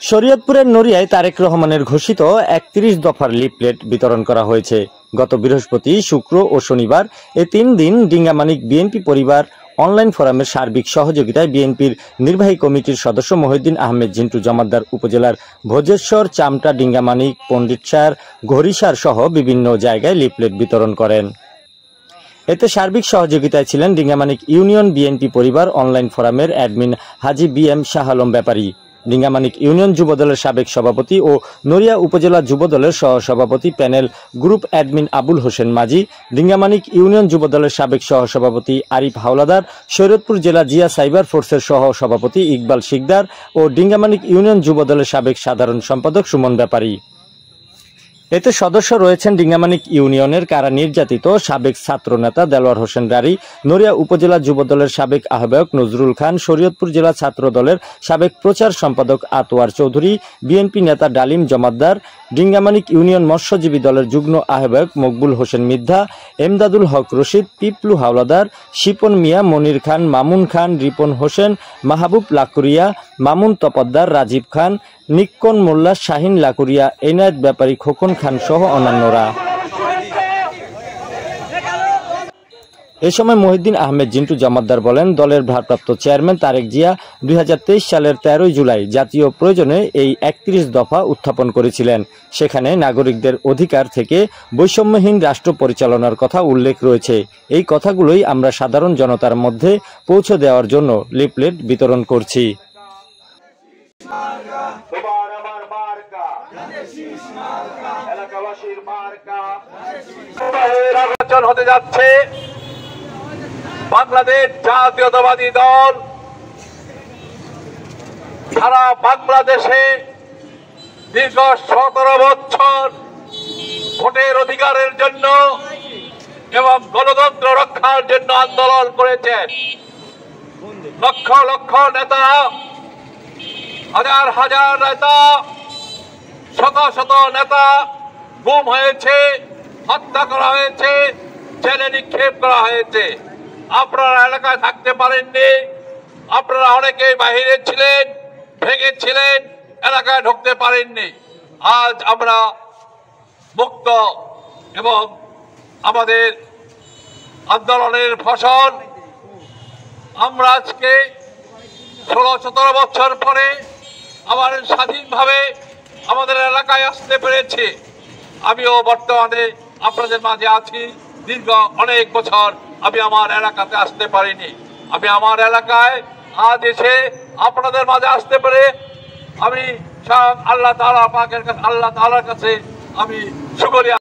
শরীয়তপুরের নড়িয়ায় তারেক রহমানের ঘোষিত ৩১ দফার লিফলেট বিতরণ করা হয়েছে। গত বৃহস্পতি, শুক্র ও শনিবার এই ৩ দিন ডিঙ্গামানিক বিএনপি পরিবার অনলাইন ফোরামের সার্বিক সহযোগিতায় বিএনপির নির্বাহী কমিটির সদস্য মহিউদ্দিন আহমেদ জিন্টু জমাদ্দার উপজেলার ভোজেশ্বর, চামটা, ডিঙ্গামানিক, পণ্ডিতসার, ঘড়িসার সহ বিভিন্ন জায়গায় লিফলেট বিতরণ করেন। এতে সার্বিক সহযোগিতায় ছিলেন ডিঙ্গামানিক ইউনিয়ন বিএনপি পরিবার অনলাইন ফোরামের অ্যাডমিন হাজী BM শাহ আলম ব্যাপারী, ডিঙ্গামানিক ইউনিয়ন যুবদলের সাবেক সভাপতি ও নড়িয়া উপজেলা যুবদলের সহসভাপতি panel group admin Abul Hossain মাঝি, ডিঙ্গামানিক ইউনিয়ন যুবদলের সাবেক সহসভাপতি আরিফ হাওলাদার, শরীয়তপুর জেলা জিয়া সাইবার ফোর্সের সহসভাপতি ইকবাল শিকদার ও ডিঙ্গামানিক ইউনিয়ন যুবদলের সাবেক সাধারণ সম্পাদক সুমন ব্যাপারী। এতে সদস্য রয়েছেন ডিঙ্গামানিক ইউনিয়নের কারা নির্যাতিত সাবেক ছাত্রনেতা দেলোয়ার হোসেন রারি, নড়িয়া উপজেলা যুবদলের সাবেক আহ্বায়ক নজরুল খান, শরীয়তপুর জেলা ছাত্র দলের সাবেক প্রচার সম্পাদক আতোয়ার চৌধুরী, বিএনপি নেতা ডালিম জমাদ্দার, ডিঙ্গামানিক ইউনিয়ন মৎস্যজীবী দলের যুগ্ম আহ্বায়ক মকবুল হোসেন মিদ্ধা, এমদাদুল হক রশিদ, পিপলু হাওলাদার, শিপন মিয়া, মনির খান, মামুন খান, রিপন হোসেন, মাহবুব লাকুরিয়া, মামুন তপদ্দার, রাজীব খান, নিক্কন মোল্লা, শাহিন লাকুরিয়া, এনায়েত ব্যাপারী, খোকন খান সহ অন্যান্যরা। এ সময় মহিউদ্দিন আহমেদ জিন্টু জমাদ্দার বলেন, দলের ভারপ্রাপ্ত চেয়ারম্যান তারেক জিয়া 2023 সালের 13 জুলাই জাতীয় প্রয়োজনে এই 31 দফা উত্থাপন করেছিলেন। সেখানে নাগরিকদের অধিকার থেকে বৈষম্যহীন রাষ্ট্র পরিচালনার কথা উল্লেখ রয়েছে। এই কথাগুলোই আমরা সাধারণ জনতার মধ্যে পৌঁছে দেওয়ার জন্য লিফলেট বিতরণ করছি। হতে যাচ্ছে বাংলাদেশ জাতীয়তাবাদী দল সারা বাংলাদেশে দীর্ঘ 17 বছর ভোটের অধিকারের জন্য এবং গণতন্ত্র রক্ষার জন্য আন্দোলন করেছেন। লক্ষ লক্ষ নেতা, হাজার হাজার নেতা, শত শত নেতা গুম হয়েছে, হত্যা করা হয়েছে, জেলে নিক্ষেপ করা হয়েছে। আপনারা এলাকায় থাকতে পারেননি, আপনারা অনেকে বাহিরে ছিলেন, ভেঙেছিলেন, এলাকায় ঢুকতে পারেননি। আজ আমরা মুক্ত এবং আমাদের আন্দোলনের ফসল আমরা আজকে 16-17 বছর পরে আবার স্বাধীনভাবে আমাদের এলাকায় আসতে পেরেছি। আমিও বর্তমানে আপনাদের মাঝে আছি। দীর্ঘ অনেক বছর আমি আমার এলাকাতে আসতে পারিনি। আমি আমার এলাকায় আজ এসে আপনাদের মাঝে আসতে পেরে আমি আল্লাহ তাআলার কাছে আমি শুকরিয়া